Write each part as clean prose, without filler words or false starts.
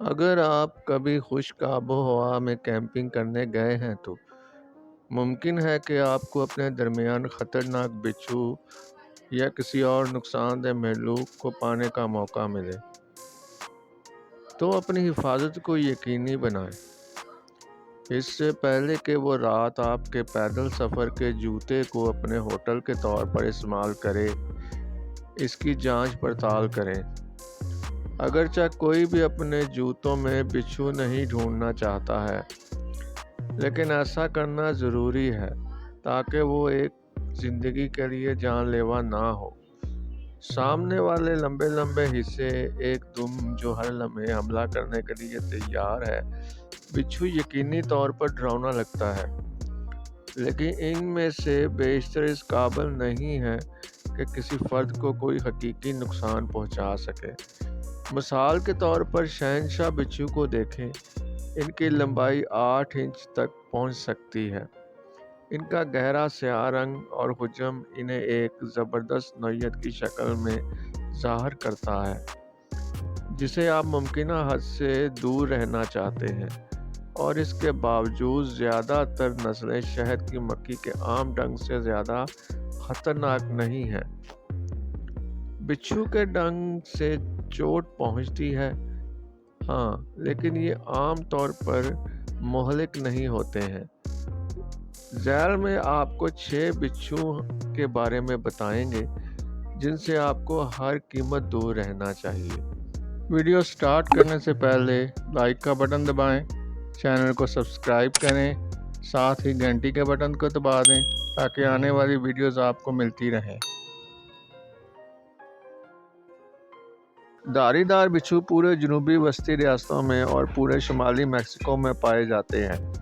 اگر آپ کبھی خشک آب و ہوا میں کیمپنگ کرنے گئے ہیں تو ممکن ہے کہ آپ کو اپنے درمیان خطرناک بچھو یا کسی اور نقصان دہ مخلوق کو پانے کا موقع ملے، تو اپنی حفاظت کو یقینی بنائیں۔ اس سے پہلے کہ وہ رات آپ کے پیدل سفر کے جوتے کو اپنے ہوٹل کے طور پر استعمال کرے، اس کی جانچ پڑتال کریں۔ اگرچہ کوئی بھی اپنے جوتوں میں بچھو نہیں ڈھونڈنا چاہتا ہے، لیکن ایسا کرنا ضروری ہے تاکہ وہ ایک زندگی کے لیے جان لیوا نہ ہو۔ سامنے والے لمبے لمبے حصے، ایک دم جو ہر لمحے حملہ کرنے کے لیے تیار ہے۔ بچھو یقینی طور پر ڈراؤنا لگتا ہے، لیکن ان میں سے بیشتر اس قابل نہیں ہے کہ کسی فرد کو کوئی حقیقی نقصان پہنچا سکے۔ مثال کے طور پر شہنشاہ بچھو کو دیکھیں۔ ان کی لمبائی 8 انچ تک پہنچ سکتی ہے۔ ان کا گہرا سیاہ رنگ اور حجم انہیں ایک زبردست نوعیت کی شکل میں ظاہر کرتا ہے، جسے آپ ممکنہ حد سے دور رہنا چاہتے ہیں، اور اس کے باوجود زیادہ تر نسلیں شہد کی مکھی کے عام ڈنگ سے زیادہ خطرناک نہیں ہیں۔ بچھو کے ڈنگ سے چوٹ پہنچتی ہے، ہاں، لیکن یہ عام طور پر مہلک نہیں ہوتے ہیں۔ ذیل میں آپ کو 6 بچھو کے بارے میں بتائیں گے جن سے آپ کو ہر قیمت دور رہنا چاہیے۔ ویڈیو سٹارٹ کرنے سے پہلے لائک کا بٹن دبائیں، چینل کو سبسکرائب کریں، ساتھ ہی گھنٹی کے بٹن کو دبا دیں تاکہ آنے والی ویڈیوز آپ کو ملتی رہیں۔ دھاری دار بچھو پورے جنوبی وسطی ریاستوں میں اور پورے شمالی میکسیکو میں پائے جاتے ہیں۔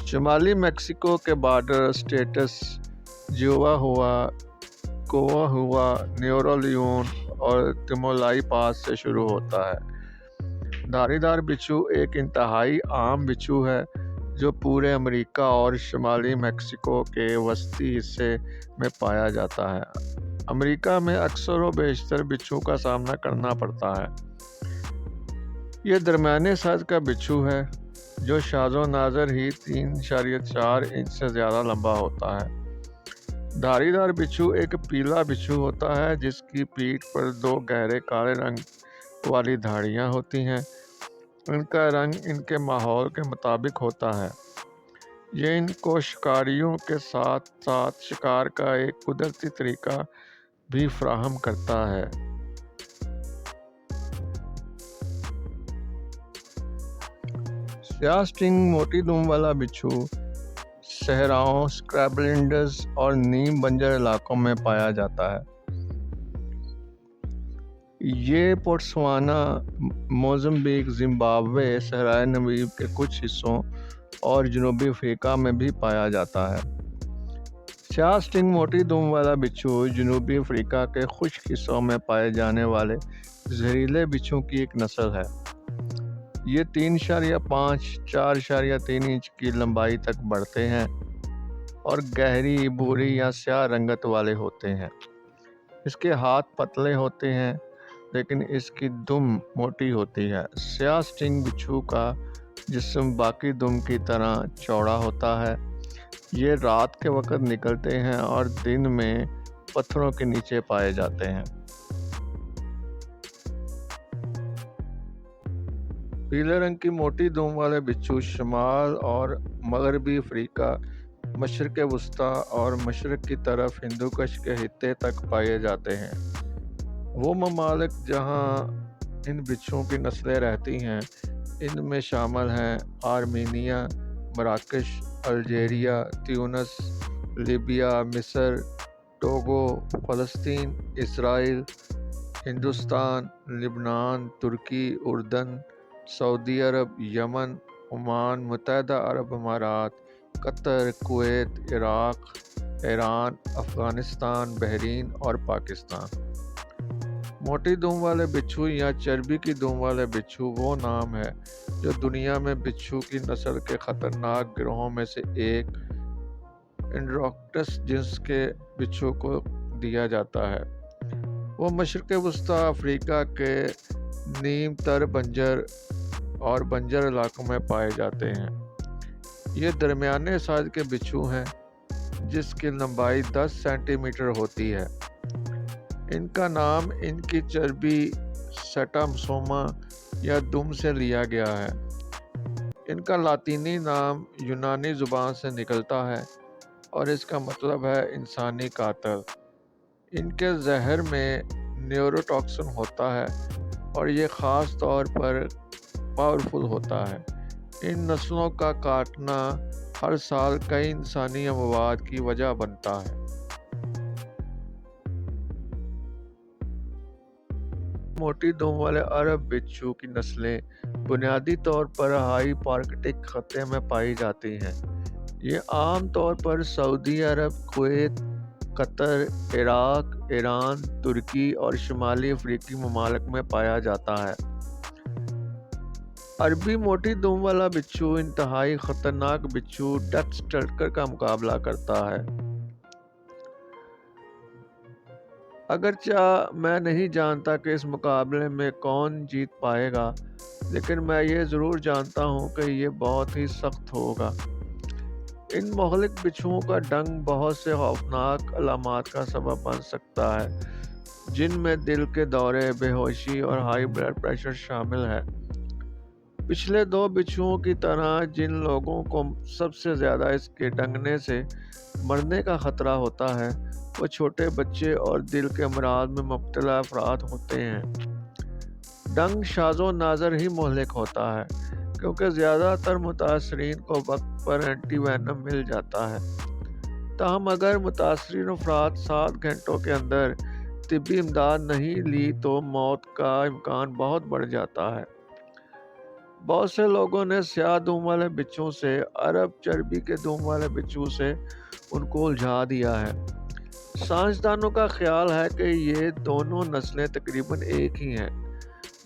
شمالی میکسیکو کے بارڈر اسٹیٹس کووا، نیورو لیون اور تمولائی پاس سے شروع ہوتا ہے۔ دھاری دار بچھو ایک انتہائی عام بچھو ہے جو پورے امریکہ اور شمالی میکسیکو کے وسطی حصے میں پایا جاتا ہے۔ امریکہ میں اکثر و بیشتر بچھو کا سامنا کرنا پڑتا ہے۔ یہ درمیانے سائز کا بچھو ہے جو شاذ و نادر ہی 3.4 انچ سے زیادہ لمبا ہوتا ہے۔ دھاری دار بچھو ایک پیلا بچھو ہوتا ہے جس کی پیٹھ پر 2 گہرے کالے رنگ والی دھاڑیاں ہوتی ہیں۔ ان کا رنگ ان کے ماحول کے مطابق ہوتا ہے۔ یہ ان کو شکاریوں کے ساتھ ساتھ شکار کا ایک قدرتی طریقہ بھی فراہم کرتا ہے۔ سیاہ سٹنگ موٹی دم والا بچھو صحراؤں، اسکرب-لینڈز اور نیم بنجر علاقوں میں پایا جاتا ہے۔ یہ بوتسوانا، موزمبیق، زمبابوے، صحرائے نمیب کے کچھ حصوں اور جنوبی افریقہ میں بھی پایا جاتا ہے۔ سیاہ سٹنگ موٹی دم والا بچھو جنوبی افریقہ کے خشک حصوں میں پائے جانے والے زہریلے بچھو کی ایک نسل ہے۔ یہ 3.5-4.3 انچ کی لمبائی تک بڑھتے ہیں اور گہری بھوری یا سیاہ رنگت والے ہوتے ہیں۔ اس کے ہاتھ پتلے ہوتے ہیں لیکن اس کی دم موٹی ہوتی ہے۔ سیاہ سٹنگ بچھو کا جسم باقی دم کی طرح چوڑا ہوتا ہے۔ یہ رات کے وقت نکلتے ہیں اور دن میں پتھروں کے نیچے پائے جاتے ہیں۔ پیلے رنگ کی موٹی دم والے بچھو شمال اور مغربی افریقہ، مشرق وسطیٰ اور مشرق کی طرف ہندوکش کے خطے تک پائے جاتے ہیں۔ وہ ممالک جہاں ان بچھوؤں کی نسلیں رہتی ہیں ان میں شامل ہیں آرمینیا، مراکش، الجیریا، تیونس، لیبیا، مصر، ٹوگو، فلسطین، اسرائیل، ہندوستان، لبنان، ترکی، اردن، سعودی عرب، یمن، عمان، متحدہ عرب امارات، قطر، کویت، عراق، ایران، افغانستان، بحرین اور پاکستان۔ موٹی دم والے بچھو یا چربی کی دم والے بچھو وہ نام ہے جو دنیا میں بچھو کی نسل کے خطرناک گروہوں میں سے ایک انڈروکٹس جنس کے بچھو کو دیا جاتا ہے۔ وہ مشرق وسطیٰ افریقہ کے نیم تر بنجر اور بنجر علاقوں میں پائے جاتے ہیں۔ یہ درمیانے سائز کے بچھو ہیں جس کی لمبائی 10 سینٹی میٹر ہوتی ہے۔ ان کا نام ان کی چربی سیٹامسوما یا دم سے لیا گیا ہے۔ ان کا لاطینی نام یونانی زبان سے نکلتا ہے اور اس کا مطلب ہے انسانی قاتل۔ ان کے زہر میں نیوروٹاکسن ہوتا ہے اور یہ خاص طور پر پاورفل ہوتا ہے۔ ان نسلوں کا کاٹنا ہر سال کئی انسانی اموات کی وجہ بنتا ہے۔ موٹی دم والے عرب بچھو کی نسلیں بنیادی طور پر ہائی پارکٹک خطے میں پائی جاتی ہیں۔ یہ عام طور پر سعودی عرب، کویت، قطر، عراق، ایران، ترکی اور شمالی افریقی ممالک میں پایا جاتا ہے۔ عربی موٹی دم والا بچھو انتہائی خطرناک بچھو ڈچ ٹرکر کا مقابلہ کرتا ہے۔ اگرچہ میں نہیں جانتا کہ اس مقابلے میں کون جیت پائے گا، لیکن میں یہ ضرور جانتا ہوں کہ یہ بہت ہی سخت ہوگا۔ ان مہلک بچھوؤں کا ڈنگ بہت سے خوفناک علامات کا سبب بن سکتا ہے، جن میں دل کے دورے، بے ہوشی اور ہائی بلڈ پریشر شامل ہے۔ پچھلے دو بچھوؤں کی طرح جن لوگوں کو سب سے زیادہ اس کے ڈنگنے سے مرنے کا خطرہ ہوتا ہے وہ چھوٹے بچے اور دل کے امراض میں مبتلا افراد ہوتے ہیں۔ ڈنگ شاذ و نادر ہی مہلک ہوتا ہے کیونکہ زیادہ تر متاثرین کو وقت پر اینٹی وینم مل جاتا ہے۔ تاہم اگر متاثرین افراد 7 گھنٹوں کے اندر طبی امداد نہیں لی تو موت کا امکان بہت بڑھ جاتا ہے۔ بہت سے لوگوں نے سیاہ دم والے بچھو سے عرب چربی کے دم والے بچھو سے ان کو الجھا دیا ہے۔ سائنسدانوں کا خیال ہے کہ یہ دونوں نسلیں تقریباً ایک ہی ہیں،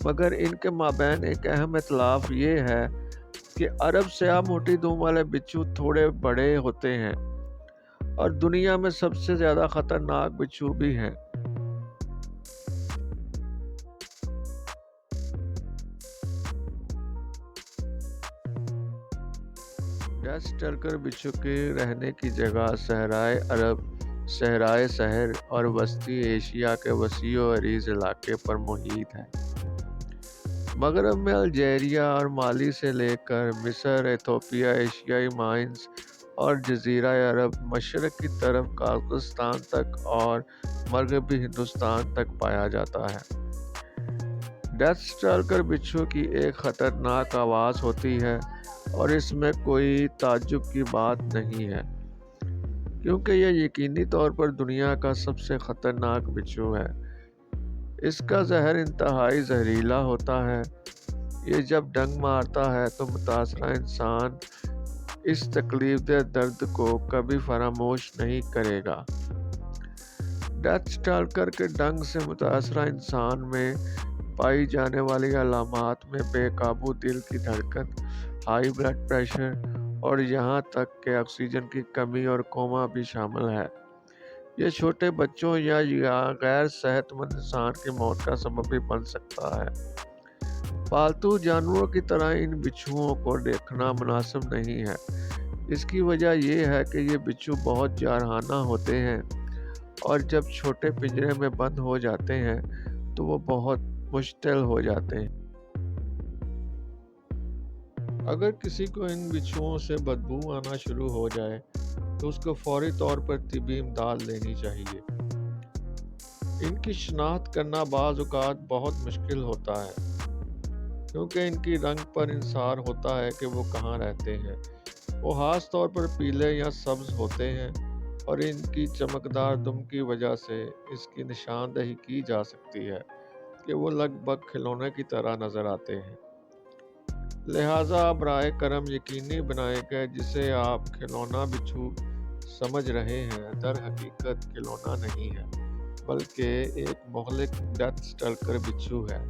مگر ان کے مابین ایک اہم اختلاف یہ ہے کہ عرب سیاہ موٹی دم والے بچھو تھوڑے بڑے ہوتے ہیں اور دنیا میں سب سے زیادہ خطرناک بچھو بھی ہیں۔ ڈچ ٹرکر بچھو کے رہنے کی جگہ صحرائے عرب، صحرائے سحر اور وسطی ایشیا کے وسیع و عریض علاقے پر محیط ہے۔ مغرب میں الجیریا اور مالی سے لے کر مصر، ایتھوپیا، ایشیائی مائنز اور جزیرہ عرب، مشرق کی طرف قازقستان تک اور مغربی ہندوستان تک پایا جاتا ہے۔ ڈچ ٹرکر بچھو کی ایک خطرناک آواز ہوتی ہے اور اس میں کوئی تعجب کی بات نہیں ہے، کیونکہ یہ یقینی طور پر دنیا کا سب سے خطرناک بچھو ہے۔ اس کا زہر انتہائی زہریلا ہوتا ہے۔ یہ جب ڈنگ مارتا ہے تو متاثرہ انسان اس تکلیف دہ درد کو کبھی فراموش نہیں کرے گا۔ ڈچ ٹرکر کے ڈنگ سے متاثرہ انسان میں پائی جانے والی علامات میں بے قابو دل کی دھڑکن، ہائی بلڈ پریشر اور یہاں تک کہ آکسیجن کی کمی اور کوما بھی شامل ہے۔ یہ چھوٹے بچوں یا غیر صحت مند انسان کی موت کا سبب بھی بن سکتا ہے۔ پالتو جانوروں کی طرح ان بچھوؤں کو دیکھنا مناسب نہیں ہے۔ اس کی وجہ یہ ہے کہ یہ بچھو بہت جارحانہ ہوتے ہیں اور جب چھوٹے پنجرے میں بند ہو جاتے ہیں تو وہ بہت مشتعل ہو جاتے ہیں۔ اگر کسی کو ان بچھوؤں سے بدبو آنا شروع ہو جائے تو اس کو فوری طور پر طبی امداد لینی چاہیے۔ ان کی شناخت کرنا بعض اوقات بہت مشکل ہوتا ہے کیونکہ ان کی رنگ پر انحصار ہوتا ہے کہ وہ کہاں رہتے ہیں۔ وہ خاص طور پر پیلے یا سبز ہوتے ہیں اور ان کی چمکدار دم کی وجہ سے اس کی نشاندہی کی جا سکتی ہے کہ وہ لگ بھگ کھلونے کی طرح نظر آتے ہیں۔ لہٰذا براہ کرم یقینی بنائیں کہ جسے آپ کھلونا بچھو سمجھ رہے ہیں در حقیقت کھلونا نہیں ہے بلکہ ایک مہلک ڈچ ٹرکر بچھو ہے۔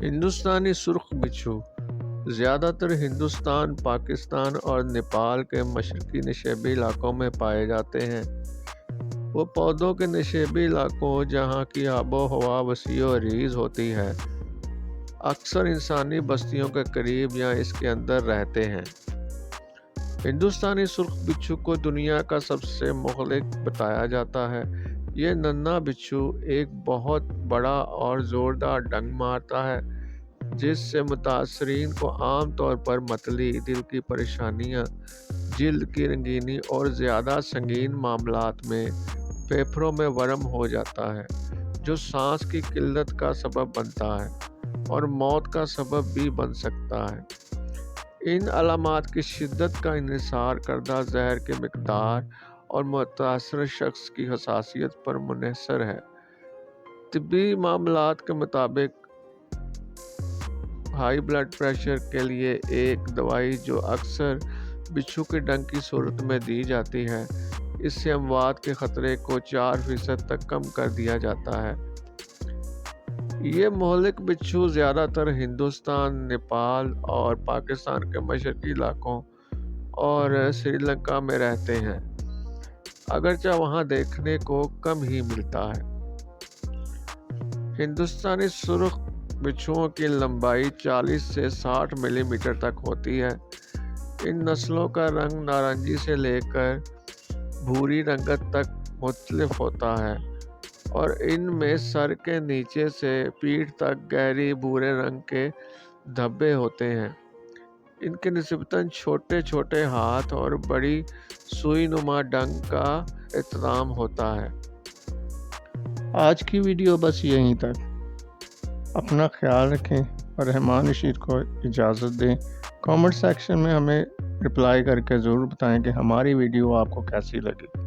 ہندوستانی سرخ بچھو زیادہ تر ہندوستان، پاکستان اور نیپال کے مشرقی نشیبی علاقوں میں پائے جاتے ہیں۔ وہ پودوں کے نشیبی علاقوں جہاں کی آب و ہوا وسیع و عریض ہوتی ہے اکثر انسانی بستیوں کے قریب یا اس کے اندر رہتے ہیں۔ ہندوستانی سرخ بچھو کو دنیا کا سب سے مہلک بتایا جاتا ہے۔ یہ ننھا بچھو ایک بہت بڑا اور زوردار ڈنگ مارتا ہے جس سے متاثرین کو عام طور پر متلی، دل کی پریشانیاں، جلد کی رنگینی اور زیادہ سنگین معاملات میں پھیپھڑوں میں ورم ہو جاتا ہے جو سانس کی قلت کا سبب بنتا ہے اور موت کا سبب بھی بن سکتا ہے۔ ان علامات کی شدت کا انحصار کردہ زہر کی مقدار اور متاثرہ شخص کی حساسیت پر منحصر ہے۔ طبی معاملات کے مطابق ہائی بلڈ پریشر کے لیے ایک دوائی جو اکثر بچھو کے ڈنگ کی صورت میں دی جاتی ہے، اس سے اموات کے خطرے کو 4% تک کم کر دیا جاتا ہے۔ یہ مہلک بچھو زیادہ تر ہندوستان، نیپال اور پاکستان کے مشرقی علاقوں اور سری لنکا میں رہتے ہیں، اگرچہ وہاں دیکھنے کو کم ہی ملتا ہے۔ ہندوستانی سرخ بچھوؤں کی لمبائی 40 سے 60 ملی میٹر تک ہوتی ہے۔ ان نسلوں کا رنگ نارنجی سے لے کر بھوری رنگت تک مختلف ہوتا ہے اور ان میں سر کے نیچے سے پیٹھ تک گہری بھورے رنگ کے دھبے ہوتے ہیں۔ ان کے نسبتاً چھوٹے چھوٹے ہاتھ اور بڑی سوئی نما ڈنگ کا اہتمام ہوتا ہے۔ آج کی ویڈیو بس یہیں تک۔ اپنا خیال رکھیں اور رحمان رشید کو اجازت دیں۔ کامنٹ سیکشن میں ہمیں رپلائی کر کے ضرور بتائیں کہ ہماری ویڈیو آپ کو کیسی لگی۔